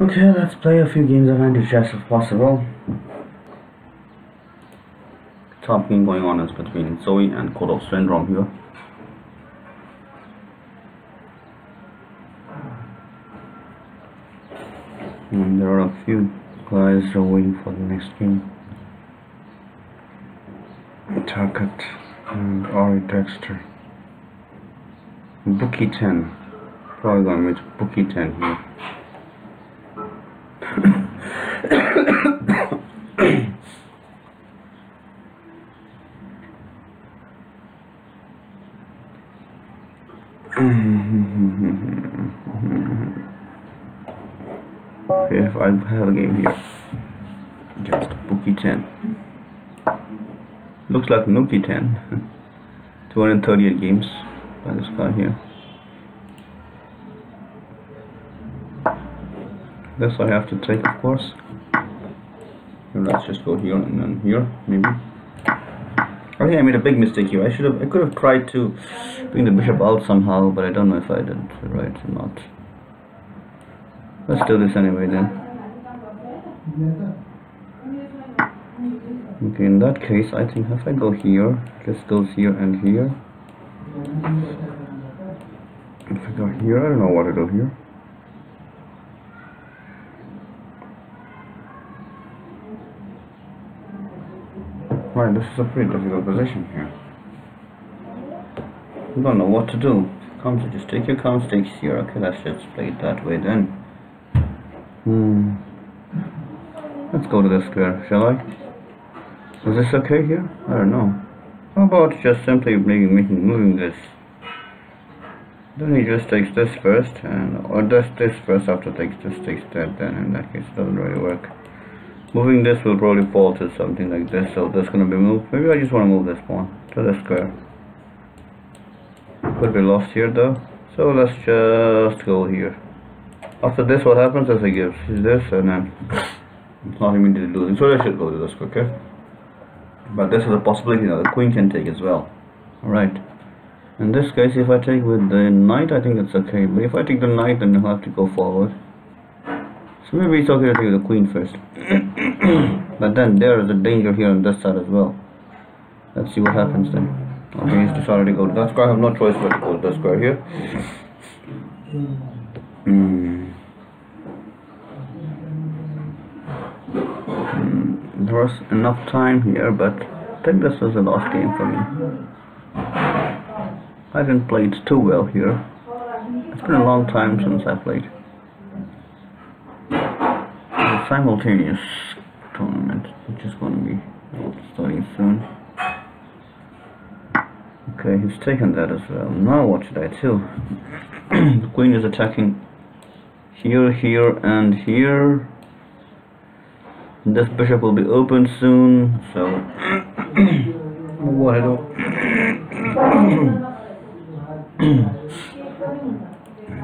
Okay, let's play a few games of Antichess if possible. Top game going on is between Zoe and Code of Syndrome here. And there are a few guys waiting for the next game. Target and Ari Dexter. Bookie 10. Probably going with Bookie 10 here. Okay, if I have a game here, just Bookie 10. Looks like Nuki 10. 238 games by this guy here. This I have to take, of course. And let's just go here and then here, maybe. I think I made a big mistake here. I could have tried to bring the bishop out somehow, but I don't know if I did it right or not. Let's do this anyway then. Okay, in that case, I think if I go here, this goes here and here. If I go here, I don't know what to do here. Right, this is a pretty difficult position here. I don't know what to do. Comes to just take your count stakes here. Okay, let's just play it that way then. Let's go to the square, shall I? Is this okay here? I don't know. How about just simply moving this? Then he just takes this first, or this first after takes that. Then in that case, it doesn't really work. Moving this will probably fall to something like this, so that's gonna be moved. Maybe I just want to move this pawn to the square. Could be lost here though, so let's just go here. After this, what happens is he gives this, and then it's not immediately losing. So I should go to the square, okay? But this is a possibility that the queen can take as well. Alright. In this case, if I take with the knight, I think it's okay. But if I take the knight, then I'll have to go forward. So maybe it's okay to take the queen first. But then there is a danger here on this side as well. Let's see what happens then. Okay, he's decided to go to that square. I have no choice but to go to the square here. There was enough time here, but I think this was a lost game for me. I didn't play it too well here. It's been a long time since I played. A simultaneous tournament, which is going to be starting soon. Okay, he's taken that as well. Now what should I do? The queen is attacking here, here, and here. This bishop will be open soon, so what I do?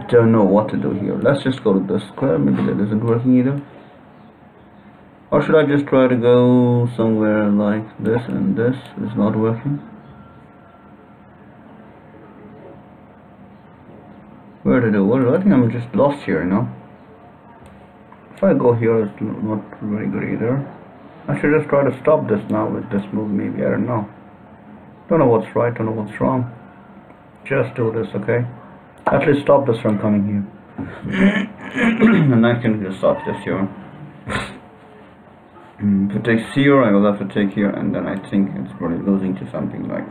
Don't know what to do here. Let's just go to the square. Maybe that isn't working either. Or should I just try to go somewhere like this, and this is not working? Where to do? What? I think I'm just lost here, you know. If I go here, it's not very good either. I should just try to stop this now with this move, maybe. I don't know. Don't know what's right, don't know what's wrong. Just do this, okay? At least stop this from coming here. And I can just stop this here. If it takes here, I will have to take here, and then I think it's probably losing to something like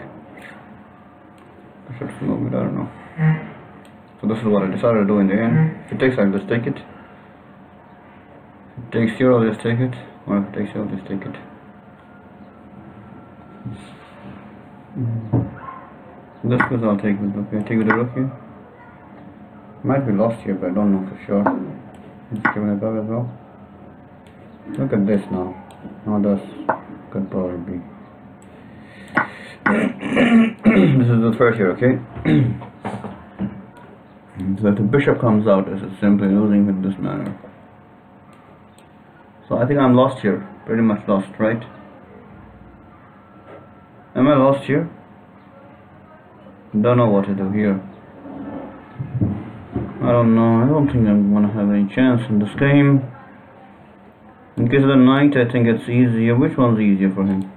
I should move it, I don't know. So this is what I decided to do in the end. If it takes, I'll just take it. If it takes here, I'll just take it. Or if it takes here, I'll just take it. This was I'll take it. Okay, take with the rook here. Might be lost here, but I don't know for sure. It's giving it up as well. Look at this now. Now this could probably be. This is the third here, okay? So if the bishop comes out, this is simply losing in this manner. So I think I'm lost here. Pretty much lost, right? Am I lost here? Don't know what to do here. I don't know. I don't think I'm gonna have any chance in this game. In case of the knight, I think it's easier. Which one's easier for him?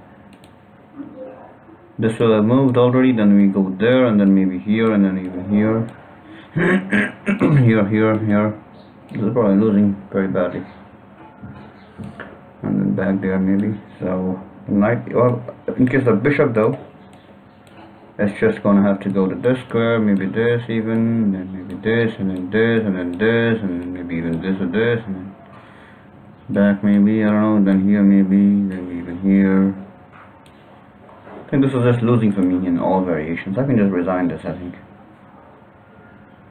This will have moved already, then we go there, and then maybe here, and then even here. Here. This is probably losing very badly. And then back there maybe. So, knight, well, in case of bishop though, it's just gonna have to go to this square, maybe this even, then maybe this, and then this, and then this, and then maybe even this or this, and then back maybe, I don't know, then here maybe, then even here. I think this is just losing for me in all variations. I can just resign this, I think.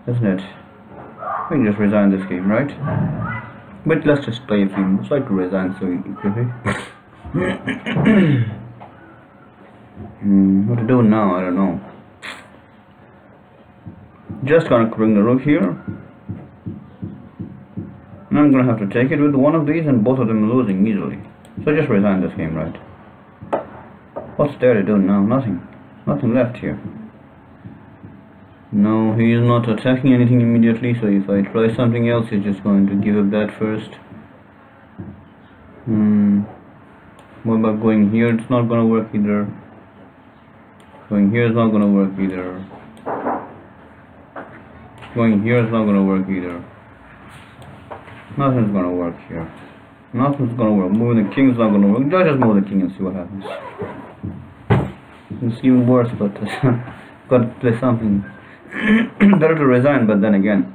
Isn't it? I can just resign this game, right? But let's just play a few moves. I like to resign so quickly. What to do now? I don't know. Just gonna bring the rook here. And I'm gonna have to take it with one of these, and both of them are losing easily. So just resign this game, right? What's there to do now? Nothing. Nothing left here. No, he is not attacking anything immediately, so if I try something else, he's just going to give up that first. What about going here? It's not gonna work either. Going here is not gonna work either. Going here is not gonna work either. Nothing's gonna work here. Nothing's gonna work. Moving the king is not gonna work. Just move the king and see what happens. It's even worse, but gotta play something. Better to resign, but then again,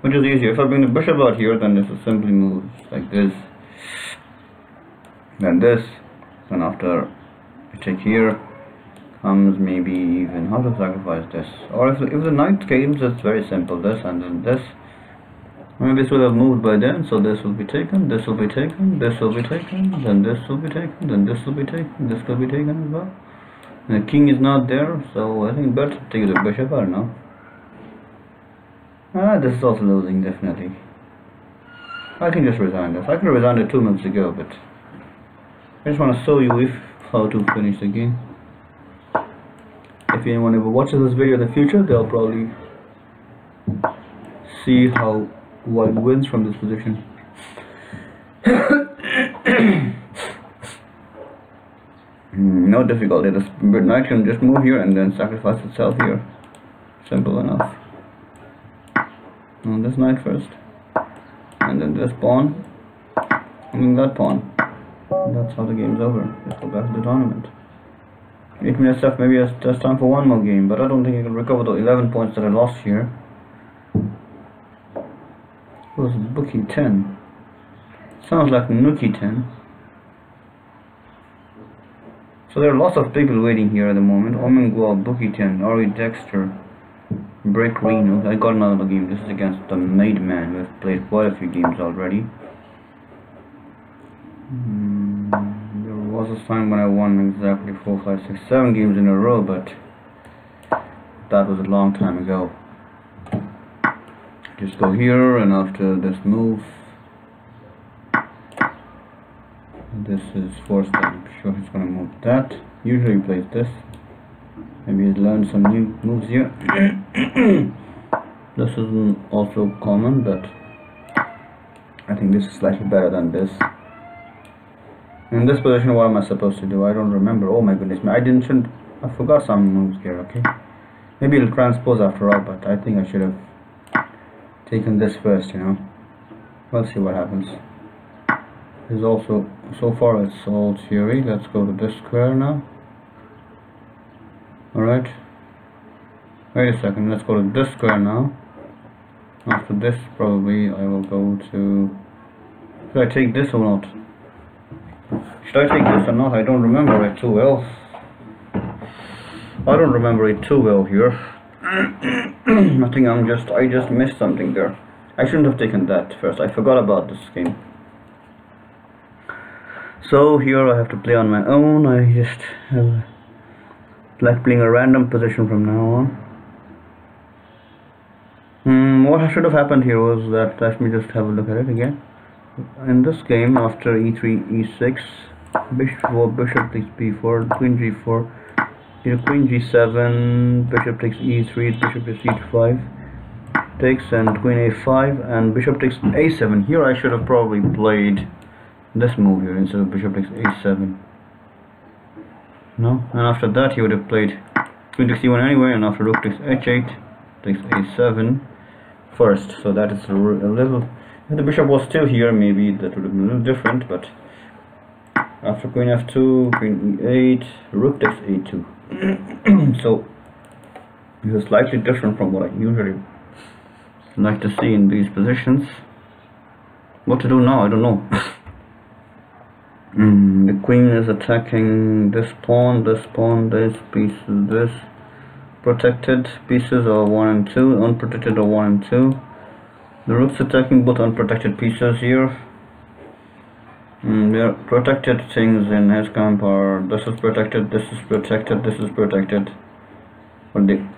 which is easier. If I bring the bishop out here, then this will simply move like this, then this, and after I take here, comes maybe even how to sacrifice this. Or if the knight games, it's very simple. This and then this. Maybe this will have moved by then, so this will be taken, this will be taken, this will be taken, then this will be taken, then this will be taken, this will be taken as well. And the king is not there, so I think better to take the bishop, I don't know. This is also losing, definitely. I can just resign this. I could have resigned it 2 minutes ago, but I just want to show you how to finish the game. If anyone ever watches this video in the future, they'll probably see how white wins from this position. No difficulty. The knight can just move here and then sacrifice itself here. Simple enough. On this knight first, and then this pawn, and then that pawn. And that's how the game's over. Let's go back to the tournament. 8 minutes left. Maybe it's just time for one more game, but I don't think I can recover the 11 points that I lost here. It was bookie 10. Sounds like nookie 10. So there are lots of people waiting here at the moment. Omengwal, bookie 10, Ari Dexter, Break Reno. I got another game. This is against the Made Man. We've played quite a few games already. There was a time when I won exactly 4, 5, 6, 7 games in a row, but that was a long time ago. Just go here, and after this move, this is forced. I'm sure he's gonna move that. Usually he plays this. Maybe he's learned some new moves here. This isn't also common, but I think this is slightly better than this. In this position, what am I supposed to do? I don't remember. Oh my goodness, I forgot some moves here. Okay, maybe it'll transpose after all, but I think I should have taken this first, you know. We'll see what happens. There's also, so far it's all theory. Let's go to this square now. Alright. Wait a second, let's go to this square now. After this, probably I will go to... Should I take this or not? Should I take this or not? I don't remember it too well. I don't remember it too well here. I think I just missed something there. I shouldn't have taken that first. I forgot about this game. So here I have to play on my own. I just have like playing a random position from now on. What should have happened here was that, let me just have a look at it again. In this game, after e3, e6, bishop takes b4, queen g4, queen g7, bishop takes e3, bishop takes e5, takes and queen a5 and bishop takes a7. Here I should have probably played this move here instead of bishop takes a7. No, and after that he would have played queen takes e1 anyway, and after rook takes h8 takes a7 first. So that is a little, if the bishop was still here maybe that would have been a little different, but after queen f2, queen e8, rook takes a2. So it was slightly different from what I usually like to see in these positions. What to do now, I don't know. The queen is attacking this pawn, this piece, this. Protected pieces are 1 and 2, unprotected are 1 and 2. The rook's attacking both unprotected pieces here. There are protected things in his camp are, this is protected, this is protected, this is protected, but the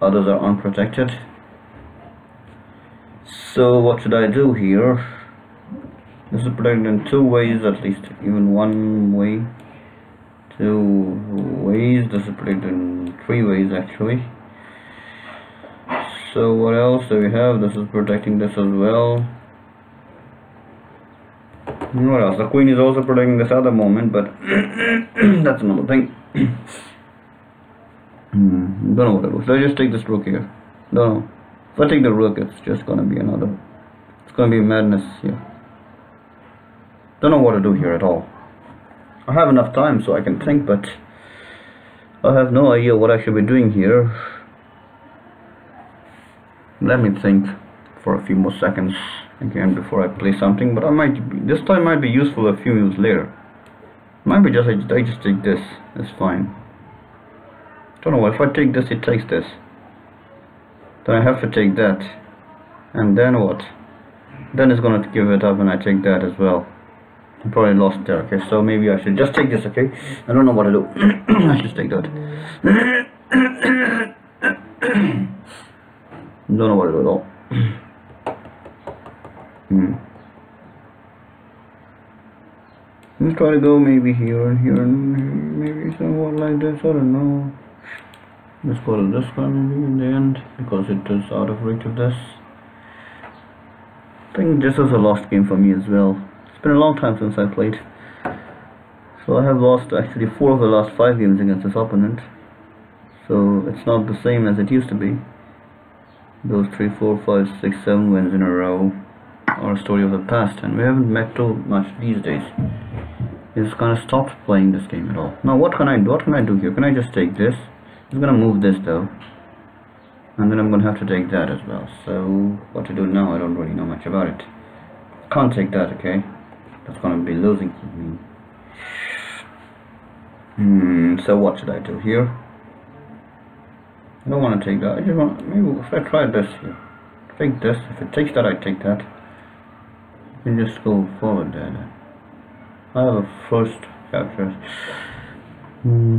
others are unprotected. So what should I do here? This is protected in 2 ways, at least, even 1 way. 2 ways, this is protected in 3 ways actually. So what else do we have? This is protecting this as well. What else? The queen is also protecting this other moment, but that's another thing. Don't know what to do. So I just take this rook here. Don't know. If I take the rook, it's just gonna be another. It's gonna be madness here. Don't know what to do here at all. I have enough time so I can think, but I have no idea what I should be doing here. Let me think for a few more seconds again before I play something, but this time might be useful a few moves later. Might be just I just take this. It's fine. Don't know what, if I take this, it takes this. Then I have to take that, and then what? Then it's gonna give it up, and I take that as well. I probably lost there. Okay, so maybe I should just take this. Okay, I don't know what to do. I should take that. Don't know what to do at all. Let's try to go maybe here and here and maybe somewhat like this. I don't know. Let's go to this one maybe in the end because it is out of reach of this. I think this is a lost game for me as well. It's been a long time since I played. So I have lost actually 4 of the last 5 games against this opponent. So it's not the same as it used to be. Those 3, 4, 5, 6, 7 wins in a row are a story of the past, and we haven't met too much these days. He's kind of stopped playing this game at all. Now what can I do? What can I do here? Can I just take this? I'm gonna move this though, and then I'm gonna have to take that as well. So what to do now? I don't really know much about it. Can't take that, okay? That's gonna be losing for me. So what should I do here? I don't want to take that. I just want, maybe if I try this here, take this. If it takes that, I take that. You can just go forward there. I have a first capture.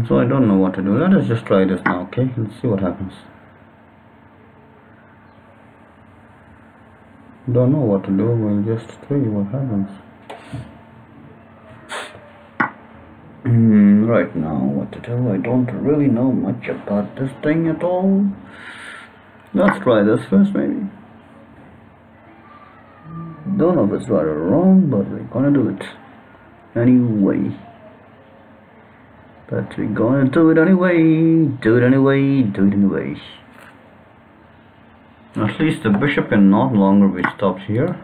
So I don't know what to do. Let us just try this now, okay? Let's see what happens. Don't know what to do. We'll just see what happens. Right now, what to do? I don't really know much about this thing at all. Let's try this first, maybe. Don't know if it's right or wrong, but we're gonna do it anyway. But we're gonna do it anyway. Do it anyway. Do it anyway. At least the bishop can no longer be stopped here,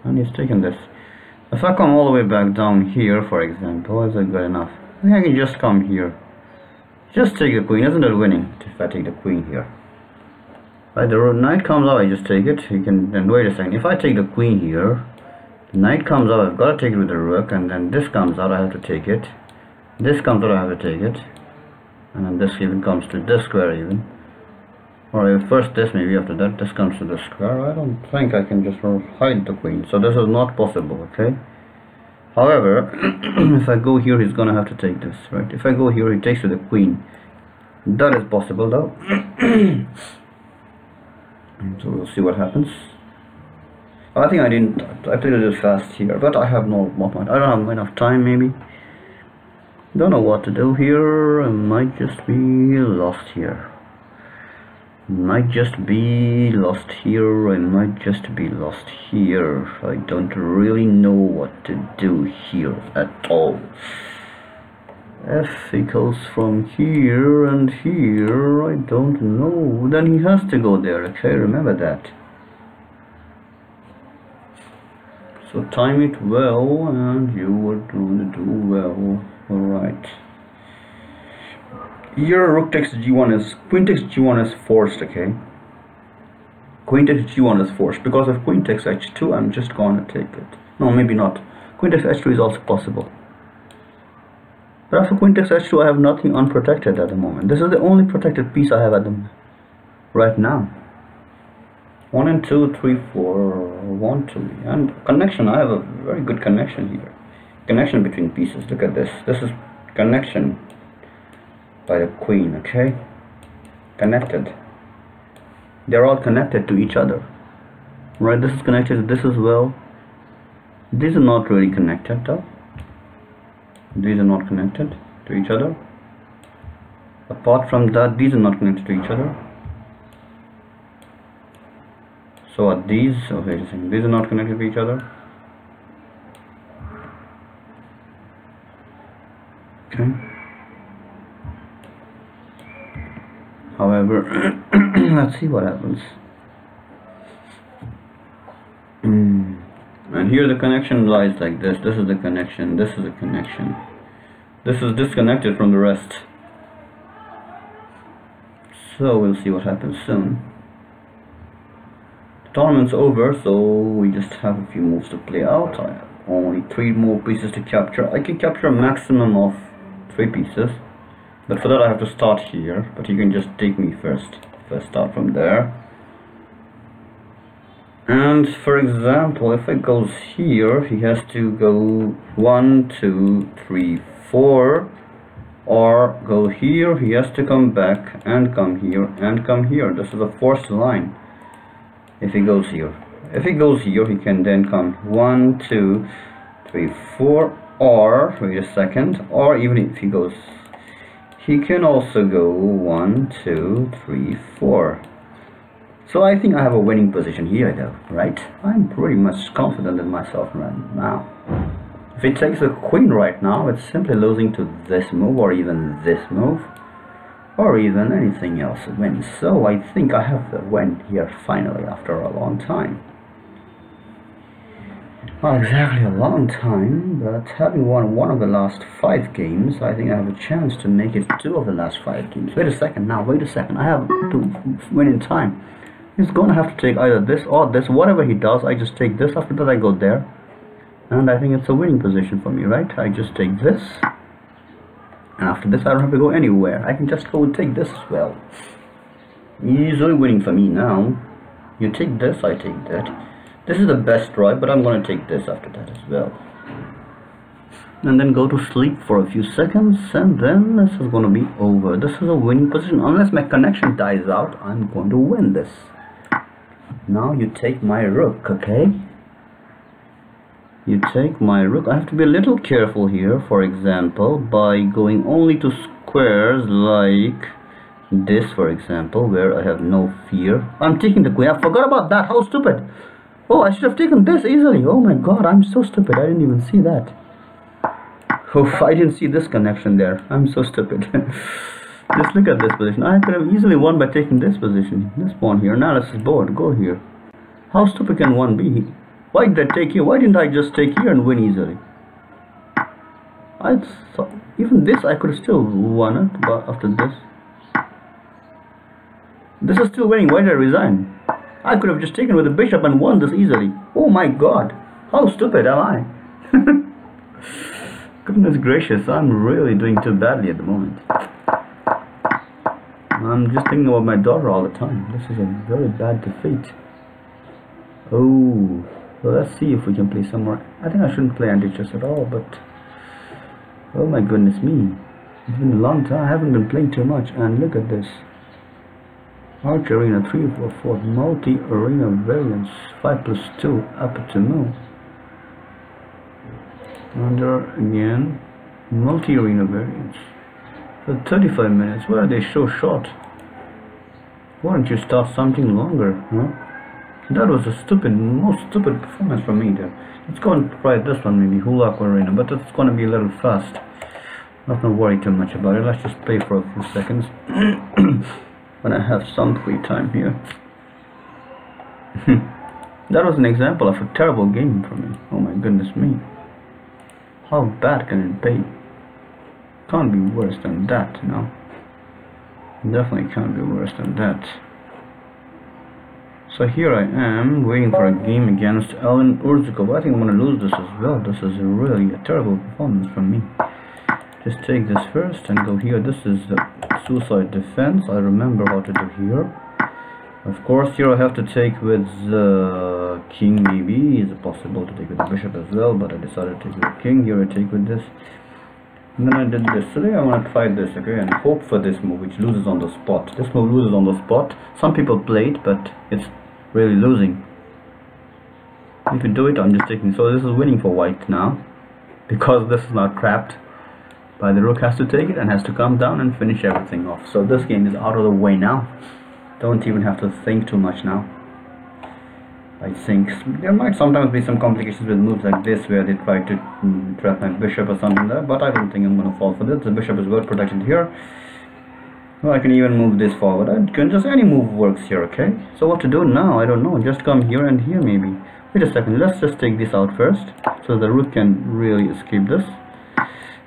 and he's taking this. If I come all the way back down here, for example, is it good enough? I think I can just come here. Just take the queen. Isn't it winning if I take the queen here? Right, the knight comes out, I just take it. You can then wait a second. If I take the queen here, the knight comes out, I've got to take it with the rook, and then this comes out, I have to take it. This comes out, I have to take it, and then this even comes to this square even. Or first this, maybe after that this comes to the square. I don't think I can just hide the queen, so this is not possible, okay? However, if I go here, he's gonna have to take this, right? If I go here, he takes to the queen. That is possible though. So we'll see what happens. I think I played a little fast here, but I have no more point. I don't have enough time, maybe. Don't know what to do here. I might just be lost here. Might just be lost here, I might just be lost here. I don't really know what to do here at all. F equals from here and here, I don't know. Then he has to go there, okay, remember that. So time it well and you are going to do well. Alright. Here rook takes g1 is, queen takes g1 is forced, okay. Queen takes g1 is forced, because if queen takes h2 I'm just gonna take it. No, maybe not. Queen takes h2 is also possible. But after queen takes h2 I have nothing unprotected at the moment. This is the only protected piece I have at the right now. 1 and 2, 3, 4, 1, 2, and connection. I have a very good connection here. Connection between pieces. Look at this. This is connection by the queen, okay? Connected. They're all connected to each other. Right, this is connected to this as well. These are not really connected though. These are not connected to each other. Apart from that, these are not connected to each other. So are these, okay, these are not connected to each other. Okay. However, let's see what happens. And here the connection lies like this. This is the connection. This is the connection. This is disconnected from the rest. So we'll see what happens soon. The tournament's over, so we just have a few moves to play out. I have only 3 more pieces to capture. I can capture a maximum of 3 pieces, but for that I have to start here. But you can just take me first. If I start from there. And for example, if it goes here, he has to go 1, 2, 3, 4, or go here, he has to come back and come here and come here. This is a forced line. If he goes here, if he goes here, he can then come 1, 2, 3, 4, or wait a second, or even if he goes, he can also go 1, 2, 3, 4. So I think I have a winning position here though, right? I'm pretty much confident in myself right now. If he takes a queen right now, it's simply losing to this move or even this move, or even anything else wins. So I think I have the win here finally after a long time. Not exactly a long time, but having won one of the last 5 games, I think I have a chance to make it 2 of the last 5 games. Wait a second now, wait a second. I have to win in time. He's gonna have to take either this or this. Whatever he does, I just take this. After that I go there, and I think it's a winning position for me, right? I just take this, and after this I don't have to go anywhere. I can just go and take this as well. Easily winning for me now. You take this, I take that. This is the best right, but I'm gonna take this after that as well, and then go to sleep for a few seconds, and then this is gonna be over. This is a winning position. Unless my connection dies out, I'm going to win this. Now you take my rook, okay? You take my rook. I have to be a little careful here, for example, by going only to squares like this, for example, where I have no fear. I'm taking the queen. I forgot about that. How stupid. Oh, I should have taken this easily. Oh my god, I'm so stupid. I didn't even see that. Oh, I didn't see this connection there. I'm so stupid. Just look at this position. I could have easily won by taking this position. This pawn here. Analysis board. Go here. How stupid can one be? Why did I take here? Why didn't I just take here and win easily? I thought even this I could have still won it, but after this. This is still winning. Why did I resign? I could have just taken with the bishop and won this easily. Oh my god. How stupid am I? Goodness gracious, I'm really doing too badly at the moment. I'm just thinking about my daughter all the time. This is a very bad defeat. Oh, so let's see if we can play some more. I think I shouldn't play Antichess at all, but oh my goodness me. It's been a long time. I haven't been playing too much, and look at this. Arch Arena 3, 4, 4, multi-arena variants, 5+2, up to move. Under again, multi-arena variants. For 35 minutes, why are they so short? Why don't you start something longer, huh? That was a most stupid performance from me there. Let's go and try this one maybe, Hula Arena, but it's gonna be a little fast. Not gonna worry too much about it. Let's just play for a few seconds when I have some free time here. That was an example of a terrible game for me. Oh my goodness me. How bad can it be? Can't be worse than that, you know. Definitely can't be worse than that. So here I am, waiting for a game against Alan Urzikov. I think I'm going to lose this as well. This is really a terrible performance from me. Just take this first and go here. This is the suicide defense. I remember how to do here. Of course, here I have to take with the king maybe. Is it possible to take with the bishop as well? But I decided to take with the king. Here I take with this. And then I did this. Today I want to try this, okay, and hope for this move, which loses on the spot. This move loses on the spot. Some people play it, but it's really losing. If you do it, I'm just taking. So this is winning for white now, because this is not trapped. But the rook has to take it and has to come down and finish everything off. So this game is out of the way now. Don't even have to think too much now. I think there might sometimes be some complications with moves like this where they try to trap my bishop or something like that, but I don't think I'm going to fall for this. The bishop is well protected here. Well, I can even move this forward. I can just, any move works here, okay? So what to do now? I don't know. Just come here and here maybe. Wait a second. Let's just take this out first so the rook can really escape this.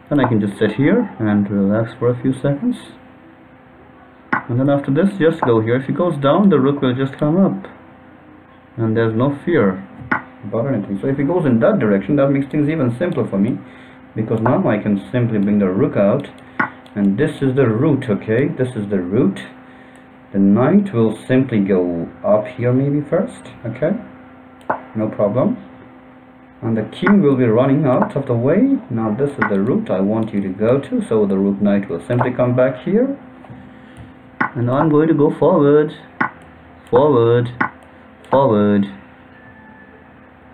Then I can just sit here and relax for a few seconds. And then after this, just go here. If he goes down, the rook will just come up. And there's no fear about anything. So if he goes in that direction, that makes things even simpler for me, because now I can simply bring the rook out, and this is the root, okay? This is the root. The knight will simply go up here maybe first, okay? No problem. And the king will be running out of the way. Now this is the root I want you to go to, so the rook knight will simply come back here. And I'm going to go forward, forward, forward,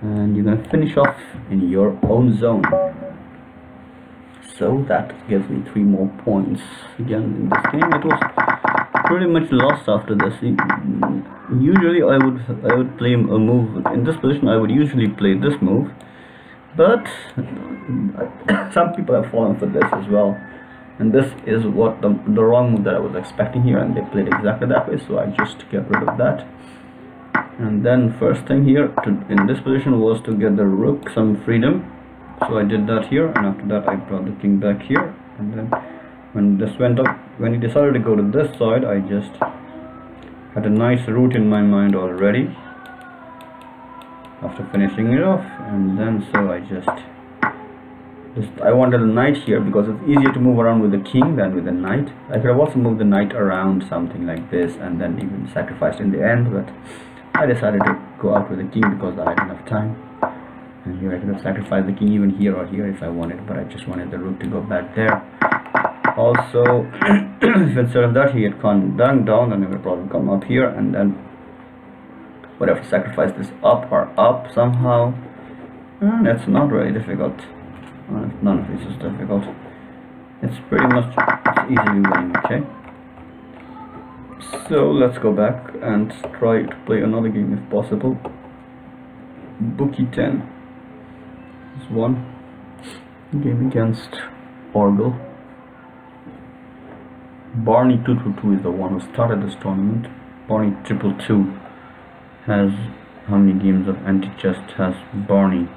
and you're going to finish off in your own zone. So that gives me 3 more points. Again, in this game it was pretty much lost after this. Usually I would play a move in this position. I would usually play this move, but some people have fallen for this as well, and this is what the wrong move that I was expecting here, and they played exactly that way, so I just get rid of that. And then first thing here in this position was to get the rook some freedom, so I did that here, and after that I brought the king back here. And then when this went up, when he decided to go to this side, I just had a nice route in my mind already after finishing it off. And then so I wanted a knight here because it's easier to move around with the king than with the knight. I could have also moved the knight around something like this and then even sacrificed in the end, but I decided to go out with the king because I had enough time. And here I could have sacrificed the king even here or here if I wanted, but I just wanted the rook to go back there. Also, if instead of that he had gone down, then I would probably come up here, and then would have to sacrifice this up or up somehow. And it's not really difficult. None of this is difficult. It's pretty much easily winning, okay? So let's go back and try to play another game if possible. Bookie 10 is one game against Orgel. Barney 222 is the one who started this tournament. Barney 222 has, how many games of Antichess has Barney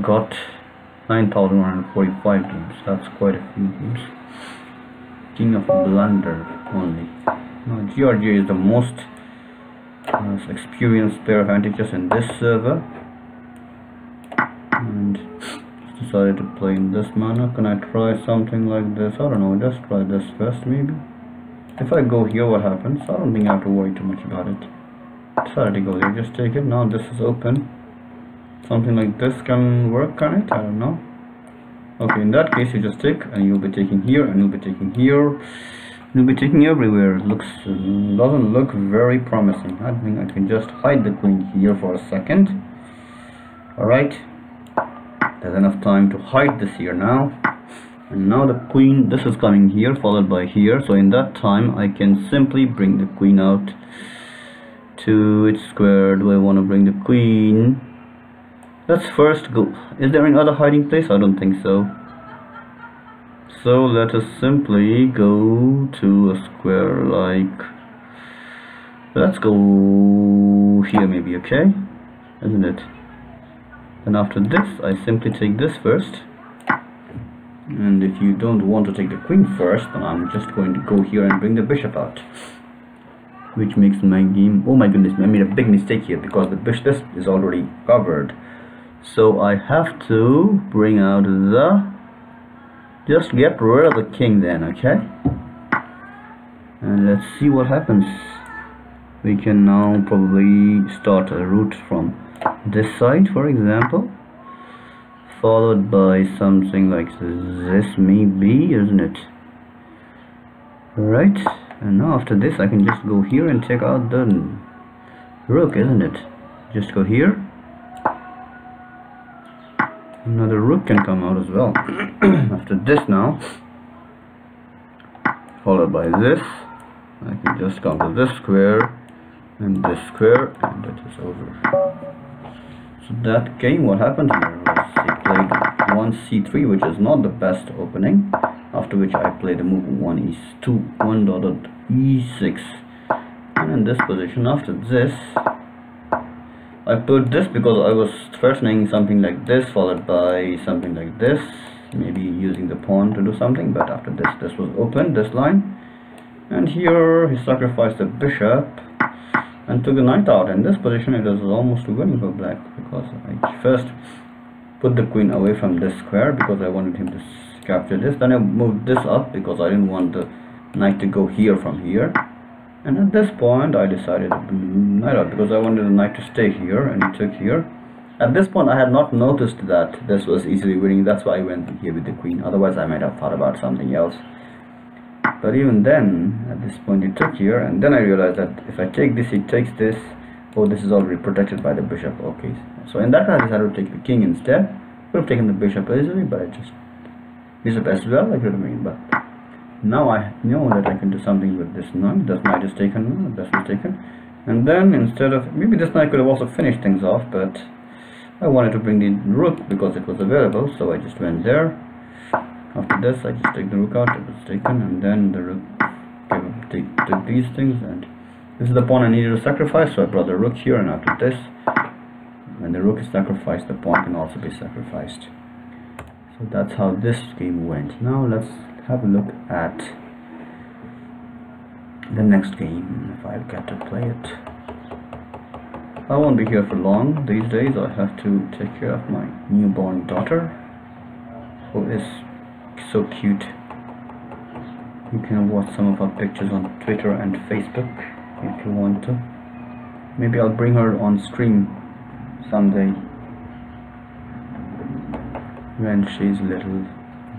got? 9,145 games. That's quite a few games. King of Blunder only. Now Georgia is the most experienced player of Antichess in this server, and decided to play in this manner. Can I try something like this? I don't know, just try this first maybe. If I go here, what happens? I don't think I have to worry too much about it. Decided to go there, just take it. Now this is open. Something like this can work on it, I don't know. Okay, in that case you just take, and you'll be taking here, and you'll be taking here, you'll be taking everywhere. It doesn't look very promising. I think I can just hide the queen here for a second. Alright, there's enough time to hide this here now. And now the queen, this is coming here followed by here, so in that time I can simply bring the queen out to its square. Do I want to bring the queen? Let's first go. Is there any other hiding place? I don't think so. So let us simply go to a square, like, let's go here maybe, okay? Isn't it? And after this I simply take this first. And if you don't want to take the queen first, then I'm just going to go here and bring the bishop out, which makes my game, oh my goodness, I made a big mistake here because the bishop, this is already covered. So I have to bring out the, just get rid of the king then, okay? And let's see what happens. We can now probably start a route from this side, for example, followed by something like this maybe, isn't it? Right, and now after this I can just go here and take out the rook, isn't it? Just go here. Another rook can come out as well. After this now, followed by this, I can just come to this square and this square, and it is over. So that game, what happened here was he played 1 c3, which is not the best opening, after which I played the move 1 dotted e6, and in this position, after this I put this because I was threatening something like this followed by something like this, maybe using the pawn to do something, but after this was open, this line, and here he sacrificed the bishop and took the knight out. In this position it was almost winning for black, because I first put the queen away from this square because I wanted him to capture this, then I moved this up because I didn't want the knight to go here from here, and at this point I decided to knight out because I wanted the knight to stay here, and he took here. At this point I had not noticed that this was easily winning, that's why I went here with the queen, otherwise I might have thought about something else. But even then, at this point he took here, and then I realized that if I take this, he takes this. Oh, this is already protected by the bishop. Okay, so in that case I decided to take the king instead. Could have taken the bishop easily, but I just bishop as well, I could have made. But now I know that I can do something with this knight. This knight is taken, this was taken, and then instead of, maybe this knight could have also finished things off, but I wanted to bring the rook because it was available, so I just went there. After this I just take the rook out, it was taken, and then the rook take these things, and this is the pawn I needed to sacrifice, so I brought the rook here, and after this, when the rook is sacrificed, the pawn can also be sacrificed. So that's how this game went. Now let's have a look at the next game, if I get to play it. I won't be here for long these days. I have to take care of my newborn daughter, who is so cute. You can watch some of our pictures on Twitter and Facebook if you want to. Maybe I'll bring her on stream someday when she's a little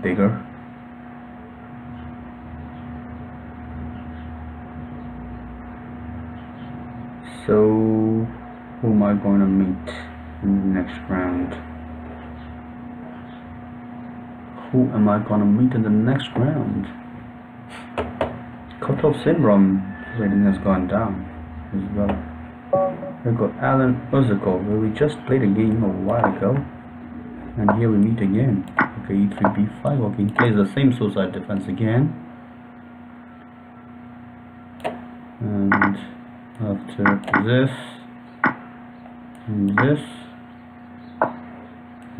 bigger. So who am I going to meet in the next round? Who am I gonna meet in the next round? Cutoff syndrome rating has gone down as well. We got Alan Uzakov, where we just played a game a while ago, and here we meet again. Okay, e3, b5. Okay, he plays the same suicide defense again, and after this and this,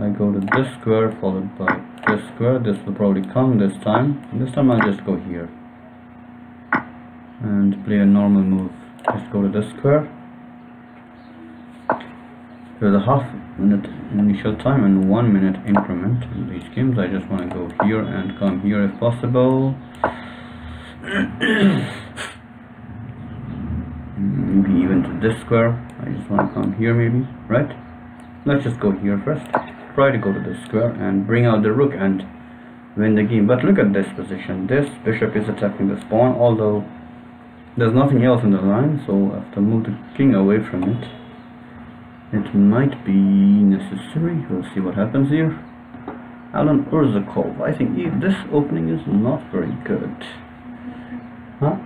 I go to this square followed by this square. This will probably come this time. And this time I'll just go here and play a normal move. Just go to this square. There's a half minute initial time and 1 minute increment in these games. I just want to go here and come here if possible. Maybe even to this square. I just want to come here maybe, right? Let's just go here first. Try to go to this square and bring out the rook and win the game. But look at this position. This bishop is attacking this pawn, although there's nothing else in the line, so I have to move the king away from it. It might be necessary. We'll see what happens here. Alan Urzakov. I think this opening is not very good. Huh?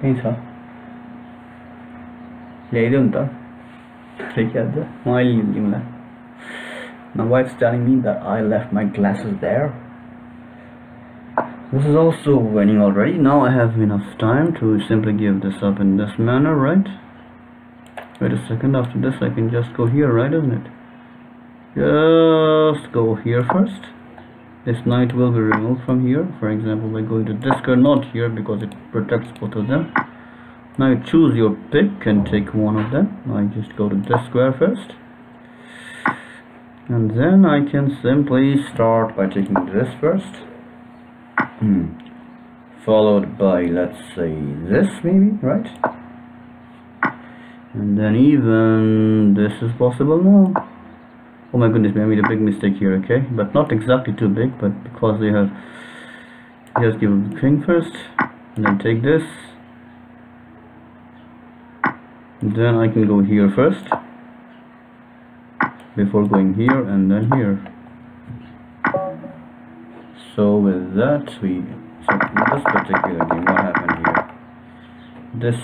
괜찮아? 레이던다. 되게하다. My wife's telling me that I left my glasses there. This is also winning already. Now I have enough time to simply give this up in this manner, right? Wait a second, after this I can just go here, right, isn't it? Just go here first. This knight will be removed from here, for example by going to this square, not here because it protects both of them. Now you choose your pick and take one of them. I just go to this square first. And then I can simply start by taking this first. Followed by, let's say, this maybe, right? And then even this is possible now. Oh my goodness, I made a big mistake here, okay? But not exactly too big, but because they have just give the king first, and then take this. Then I can go here first before going here and then here. So with that so in this particular game, what happened here? This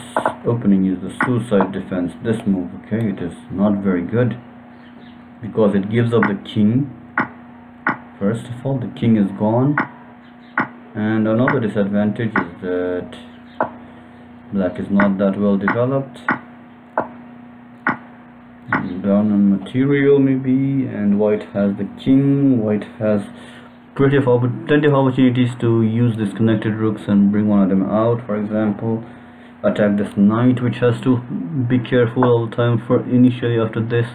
opening is the suicide defense, this move, okay? It is not very good because it gives up the king. First of all, the king is gone, and another disadvantage is that black is not that well developed. Down on material maybe, and white has the king. White has plenty of opportunities to use disconnected rooks and bring one of them out. For example, attack this knight, which has to be careful all the time. For initially, after this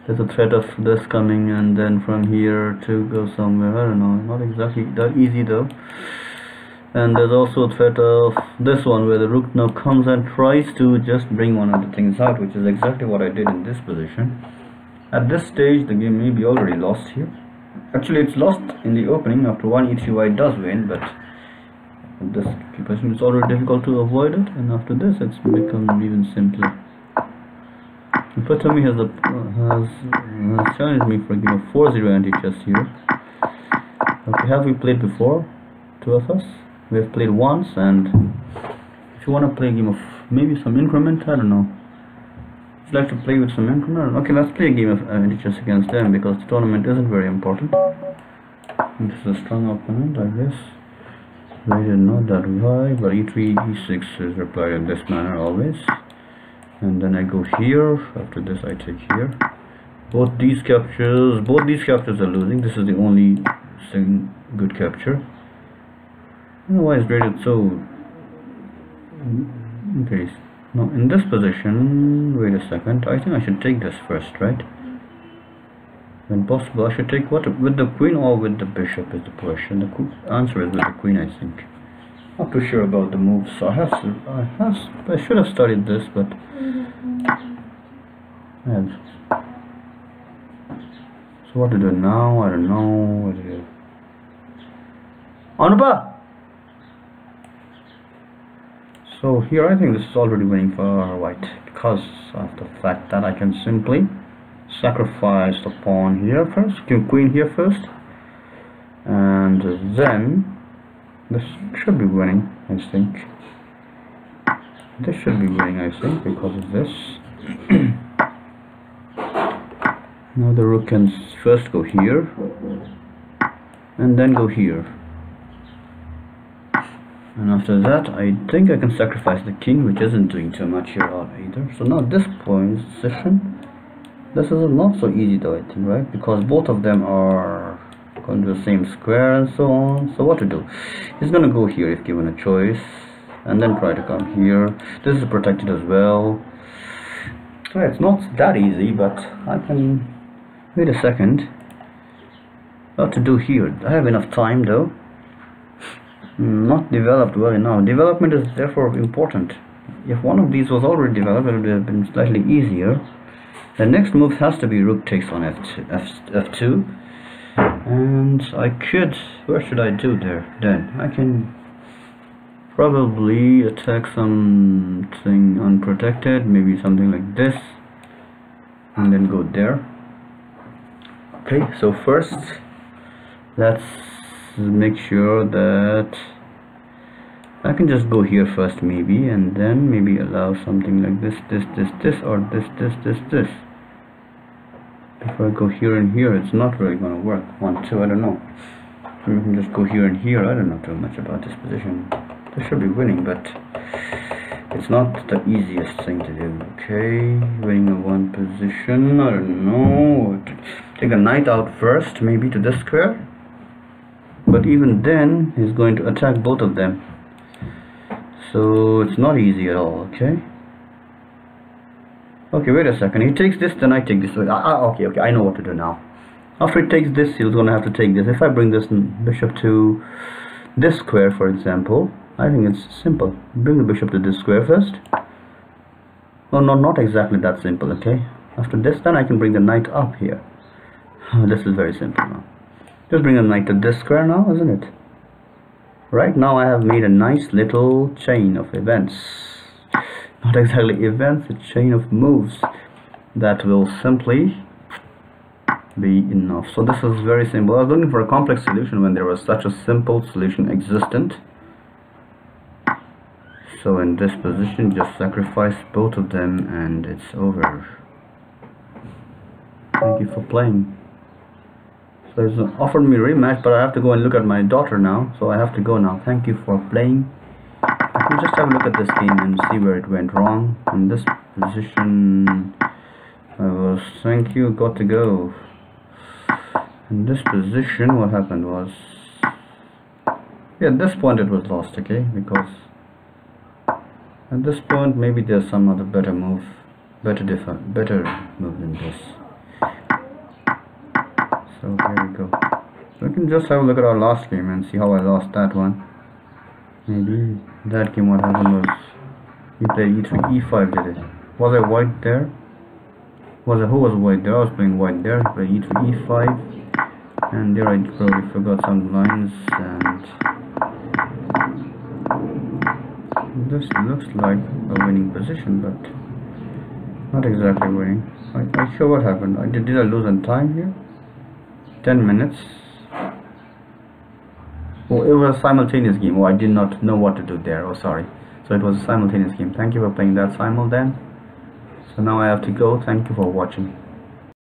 there's a threat of this coming, and then from here to go somewhere, I don't know, not exactly that easy though. And there's also a threat of this one where the rook now comes and tries to just bring one of the things out, which is exactly what I did in this position. At this stage the game may be already lost here. Actually it's lost in the opening. After 1 e3 white does win, but at this position it's already difficult to avoid it, and after this it's become even simpler. Patomi has challenged me for a game of 4-0 anti-chess here. Okay, have we played before? Two of us? We have played once, and if you want to play a game of maybe some increment, I don't know. If you like to play with some increment, okay, let's play a game of anti-chess against them, because the tournament isn't very important. This is a strong opponent, I guess. Rated not that high, but e3, e6 is replied in this manner always. And then I go here. After this I take here. Both these captures are losing. This is the only good capture. I don't know why it's rated so. Okay, now in this position, wait a second, I think I should take this first, right? When possible, I should take what, with the queen or with the bishop is the question. The answer is with the queen, I think. Not too sure about the moves, so I should have studied this, but so what to do now? I don't know what to do. Anupa! So here I think this is already winning for white, because of the fact that I can simply sacrifice the pawn here first, queen here first, and then this should be winning, I think. This should be winning, I think, because of this. Now the rook can first go here and then go here, and after that I think I can sacrifice the king, which isn't doing too much here either. So now this position, this is not so easy though, I think, right? Because both of them are going to the same square and so on. So what to do? He's gonna go here if given a choice, and then try to come here. This is protected as well. So it's not that easy, but I can. Wait a second. What to do here? I have enough time though. Not developed well enough. Development is therefore important. If one of these was already developed, it would have been slightly easier. The next move has to be rook takes on f2, and I could, what should I do there then? I can probably attack something unprotected, maybe something like this, and then go there. Okay, so first let's make sure that I can just go here first maybe, and then maybe allow something like this, or this. If I go here and here, it's not really going to work. 1, 2, I don't know. I can just go here and here. I don't know too much about this position. This should be winning, but it's not the easiest thing to do. Okay, winning a one position. I don't know. Take a knight out first, maybe to this square. But even then, he's going to attack both of them. So it's not easy at all. Okay. Okay, wait a second. He takes this, then I take this. Okay, I know what to do now. After he takes this, he's going to have to take this. If I bring this bishop to this square, for example, I think it's simple. Bring the bishop to this square first. No, not exactly that simple, okay? After this, then I can bring the knight up here. This is very simple now. Just bring the knight to this square now, isn't it? Right now I have made a nice little chain of events. Not exactly events, a chain of moves that will simply be enough. So this is very simple. I was looking for a complex solution when there was such a simple solution existent. So in this position, just sacrifice both of them and it's over. Thank you for playing. So he's offered me a rematch, but I have to go and look at my daughter now. So I have to go now. Thank you for playing. Let me just have a look at this game and see where it went wrong. In this position, thank you, got to go. In this position, what happened was, yeah, at this point it was lost, okay, because at this point maybe there's some other better move, better move than this. So here we go. So we can just have a look at our last game and see how I lost that one. Maybe that game, what happened was he played e3, e5 did it. Was I white there? Who was white there? I was playing white there. Play e3, e5, and there I probably forgot some lines, and this looks like a winning position, but not exactly winning. I'm sure what happened. Did I lose on time here? 10 minutes. Oh, it was a simultaneous game. Oh, I did not know what to do there. Oh, sorry. So it was a simultaneous game. Thank you for playing that simul then. So now I have to go. Thank you for watching.